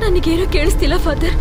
ನನಗೇನು ಕೇಳಿಸ್ತಿಲ್ಲ ಫಾದರ್.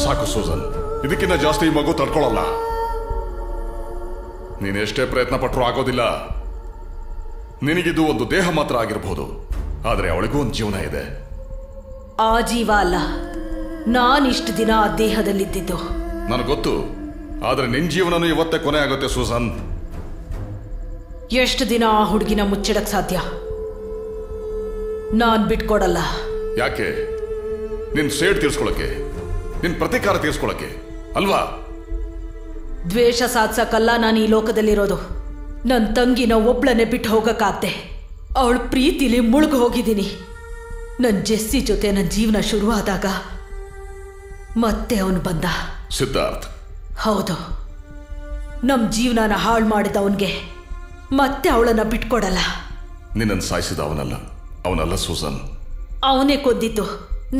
ಸಾಕು ಸೂಸನ್, ಇದಕ್ಕಿಂತ ಜಾಸ್ತಿ ಈ ಮಗು ತಡ್ಕೊಳ್ಳಲ್ಲ. ನೀನೆಷ್ಟೇ ಪ್ರಯತ್ನ ಪಟ್ಟರೂ ಆಗೋದಿಲ್ಲ. ನಿನಗಿದು ಒಂದು ದೇಹ ಮಾತ್ರ ಆಗಿರಬಹುದು, ಆದರೆ ಅವಳಿಗೂ ಒಂದು ಜೀವನ ಇದೆ. ಆ ಜೀವ ಅಲ್ಲ, ನಾನಿಷ್ಟು ದಿನ ಆ ದೇಹದಲ್ಲಿದ್ದಿದ್ದು. ನನಗೆ ಗೊತ್ತು, ಆದರೆ ನಿನ್ ಜೀವನನೂ ಇವತ್ತೇ ಕೊನೆ ಆಗುತ್ತೆ ಸೂಸನ್. ಎಷ್ಟು ದಿನ ಆ ಹುಡುಗಿನ ಮುಚ್ಚಿಡಕ್ ಸಾಧ್ಯ? ನಾನ್ ಬಿಟ್ಕೊಡಲ್ಲ. ಯಾಕೆ? ನಿನ್ ಸೇಡ್ ತೀರ್ಸ್ಕೊಳಕ್ಕೆ, ನಿನ್ ಪ್ರತೀಕಾರ ತೀರ್ಸ್ಕೊಳಕ್ಕೆ ಅಲ್ವಾ? ದ್ವೇಷ ಸಾಧಿಸಕ್ಕಲ್ಲ ನಾನು ಈ ಲೋಕದಲ್ಲಿರೋದು. ನನ್ನ ತಂಗಿನ ಒಬ್ಳನ್ನೇ ಬಿಟ್ಟು ಹೋಗಕ್ಕಾಗ್ದೆ. ಅವಳ ಪ್ರೀತಿಲಿ ಮುಳುಗು ಹೋಗಿದ್ದೀನಿ. ನನ್ನ ಜೆಸ್ಸಿ ಜೊತೆ ನನ್ನ ಜೀವನ ಶುರುವಾದಾಗ ಮತ್ತೆ ಅವನು ಬಂದ. ಸಿದ್ಧಾರ್ಥ್? ಹೌದು, ನಮ್ಮ ಜೀವನನ ಹಾಳು ಮಾಡಿದ ಅವನಿಗೆ ಮತ್ತೆ ಅವಳನ್ನ ಬಿಟ್ಕೊಡಲ್ಲ. ನಿನ್ನನ್ನು ಸಾಯಿಸಿದ ಅವನಲ್ಲ ಸೂಸನ್. ಅವನೇ ಕೊಂದಿದ್ದು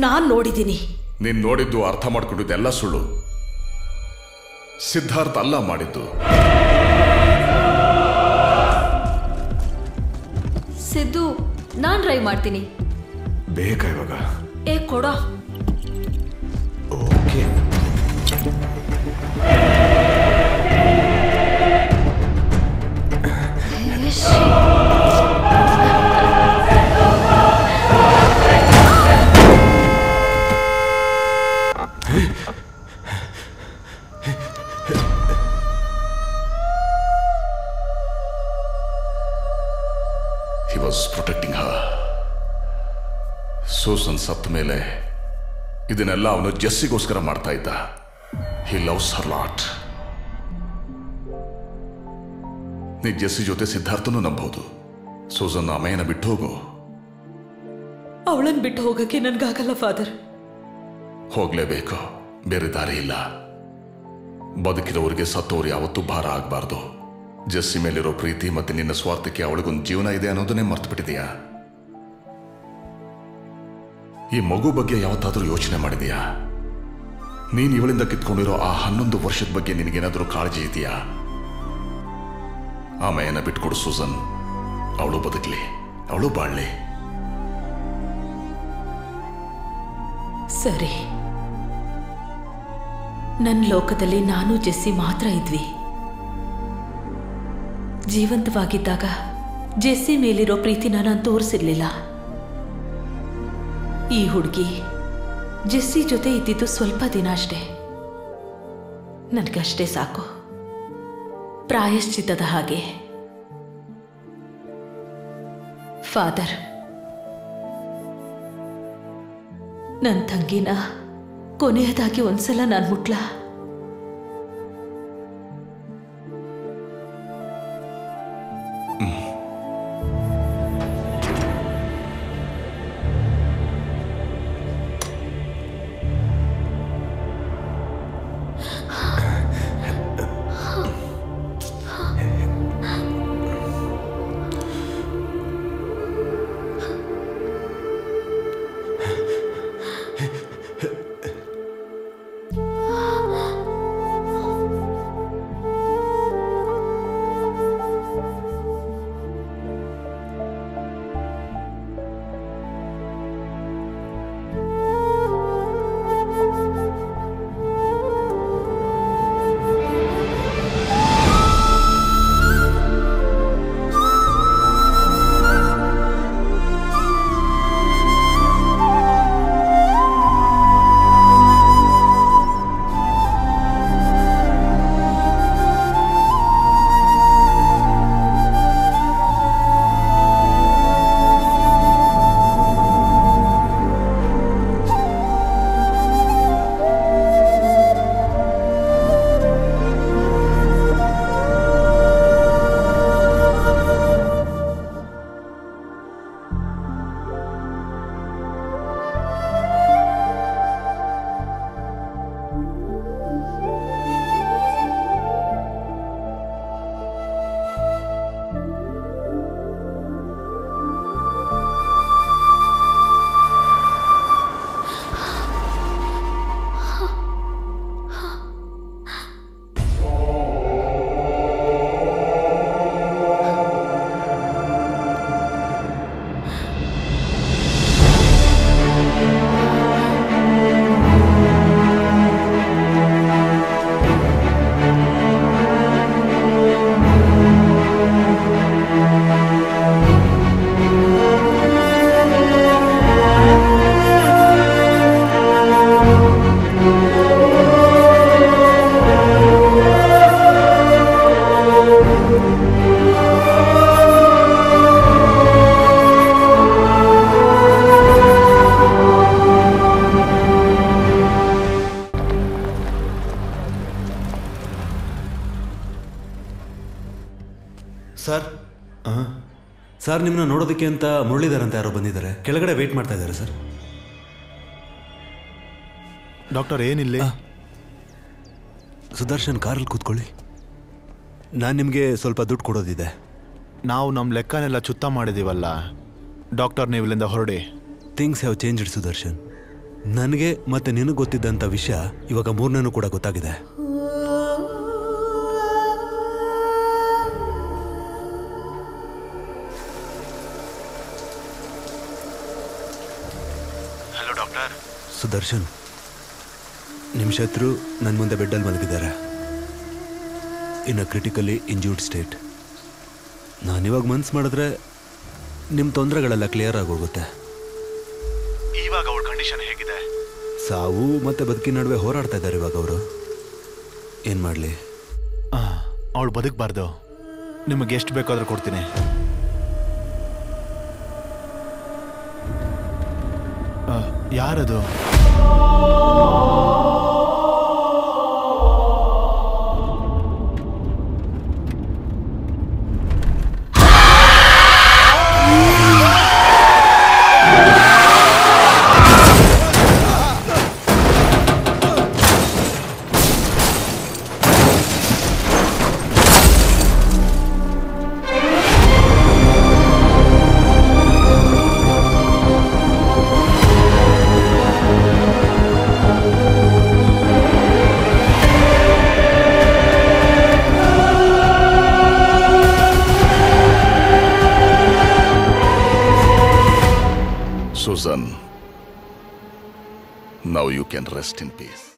ನಾನ್ ನೋಡಿದ್ದೀನಿ. ನೀನ್ ನೋಡಿದ್ದು, ಅರ್ಥ ಮಾಡ್ಕೊಂಡಿದ್ದು ಎಲ್ಲ ಸುಳ್ಳು. ಸಿದ್ಧಾರ್ಥ್ ಅಲ್ಲ ಮಾಡಿದ್ದು. ಸಿದ್ದು, ನಾನ್ ಡ್ರೈವ್ ಮಾಡ್ತೀನಿ. ಬೇಕಾ ಇವಾಗ? ಏ ಕೊಡ. ಓಕೆ. ಸೂಸನ್ ಸತ್ತ ಮೇಲೆ ಇದನ್ನೆಲ್ಲ ಅವನು ಜೆಸ್ಸಿಗೋಸ್ಕರ ಮಾಡ್ತಾ ಇದ್ದ. ಹಿ ಲವ್ಸ್ ಹರ್ ಲಾಟ್. ನೀ ಜೆಸ್ಸಿ ಜೊತೆ ಸಿದ್ಧಾರ್ಥನೂ ನಂಬಹುದು. ಸೂಸನ್ ಅಮೆಯನ್ನ ಬಿಟ್ಟು ಹೋಗು. ಅವಳನ್ನು ಬಿಟ್ಟು ಹೋಗಕ್ಕೆ ನನ್ಗಾಗಲ್ಲ ಫಾದರ್. ಹೋಗ್ಲೇಬೇಕು, ಬೇರೆ ದಾರಿ ಇಲ್ಲ. ಬದುಕಿದವರಿಗೆ ಸತ್ತೋರು ಯಾವತ್ತೂ ಭಾರ ಆಗಬಾರ್ದು. ಜೆಸ್ಸಿ ಮೇಲಿರೋ ಪ್ರೀತಿ ಮತ್ತೆ ನಿನ್ನ ಸ್ವಾರ್ಥಕ್ಕೆ ಅವಳಿಗೊಂದು ಜೀವನ ಇದೆ ಅನ್ನೋದನ್ನೇ ಮರ್ತು ಬಿಟ್ಟಿದೀಯಾ? ಈ ಮಗು ಬಗ್ಗೆ ಯಾವತ್ತಾದ್ರೂ ಯೋಚನೆ ಮಾಡಿದೀಯಾ? ನೀನು ಇವಳಿಂದ ಕಿತ್ಕೊಂಡಿರೋ ಆ 11 ವರ್ಷದ ಬಗ್ಗೆ ನಿನಗೇನಾದರೂ ಕಾಳಜಿ ಇದೆಯಾ? ಆ ಮೈಯನ್ನ ಬಿಟ್ಕೊಡು ಸೂಸನ್. ಅವಳು ಬದುಕಲಿ, ಅವಳು ಬಾಳ್ಲಿ. ಸರಿ, ನನ್ನ ಲೋಕದಲ್ಲಿ ನಾನು ಜೆಸ್ಸಿ ಮಾತ್ರ ಇದ್ವಿ. ಜೀವಂತವಾಗಿದ್ದಾಗ ಜೆಸ್ಸಿ ಮೇಲಿರೋ ಪ್ರೀತಿನ ನಾನು ತೋರಿಸಿರ್ಲಿಲ್ಲ. ಈ ಹುಡುಗಿ ಜೆಸ್ಸಿ ಜೊತೆ ಇದ್ದಿದ್ದು ಸ್ವಲ್ಪ ದಿನ ಅಷ್ಟೇ. ನನಗಷ್ಟೇ ಸಾಕು. ಪ್ರಾಯಶ್ಚಿತ್ತದ ಹಾಗೆ. ಫಾದರ್, ನನ್ನ ತಂಗಿನ ಕೊನೆಯದಾಗಿ ಒಂದ್ಸಲ ನಾನು ಮುಟ್ಲಾ? ಸರ್ ನಿಮ್ಮನ್ನ ನೋಡೋದಕ್ಕೆ ಅಂತ ಮುರಳೀಧರ್ ಅಂತ ಯಾರೋ ಬಂದಿದ್ದಾರೆ. ಕೆಳಗಡೆ ವೇಟ್ ಮಾಡ್ತಾ ಇದ್ದಾರೆ ಸರ್. ಡಾಕ್ಟರ್ ಏನಿಲ್ಲ. ಸುದರ್ಶನ್ ಕಾರಲ್ಲಿ ಕೂತ್ಕೊಳ್ಳಿ. ನಾನು ನಿಮಗೆ ಸ್ವಲ್ಪ ದುಡ್ಡು ಕೊಡೋದಿದೆ. ನಾವು ನಮ್ಮ ಲೆಕ್ಕನೆಲ್ಲ ಚುತ್ತ ಮಾಡಿದೀವಲ್ಲ ಡಾಕ್ಟರ್, ನೀವು ಇಲ್ಲಿಂದ ಹೊರಡಿ. Things have changed Sudarshan. ನನಗೆ ಮತ್ತೆ ನಿನಗೆ ಗೊತ್ತಿದ್ದಂಥ ವಿಷಯ ಇವಾಗ ಮೂರನೇನೂ ಕೂಡ ಗೊತ್ತಾಗಿದೆ. Hello doctor. ಸುದರ್ಶನ್, ನಿಮ್ಮ ಶತ್ರು ನನ್ನ ಮುಂದೆ ಬೆಡ್ಡಲ್ಲಿ ಮಲಗಿದ್ದಾರೆ. ಇನ್ ಅ ಕ್ರಿಟಿಕಲಿ ಇಂಜೂರ್ಡ್ ಸ್ಟೇಟ್. ನಾನಿವಾಗ ಮನ್ಸು ಮಾಡಿದ್ರೆ ನಿಮ್ಮ ತೊಂದರೆಗಳೆಲ್ಲ ಕ್ಲಿಯರ್ ಆಗೋಗುತ್ತೆ. ಇವಾಗ ಅವ್ರ ಕಂಡೀಷನ್ ಹೇಗಿದೆ? ಸಾವು ಮತ್ತು ಬದುಕಿನ ನಡುವೆ ಹೋರಾಡ್ತಾ ಇದ್ದಾರೆ ಇವಾಗ ಅವರು. ಏನು ಮಾಡಲಿ? ಅವಳು ಬದುಕಬಾರ್ದು. ನಿಮಗೆ ಎಷ್ಟು ಬೇಕಾದ್ರೂ ಕೊಡ್ತೀನಿ. ಯಾರದು? Susan, now you can rest in peace.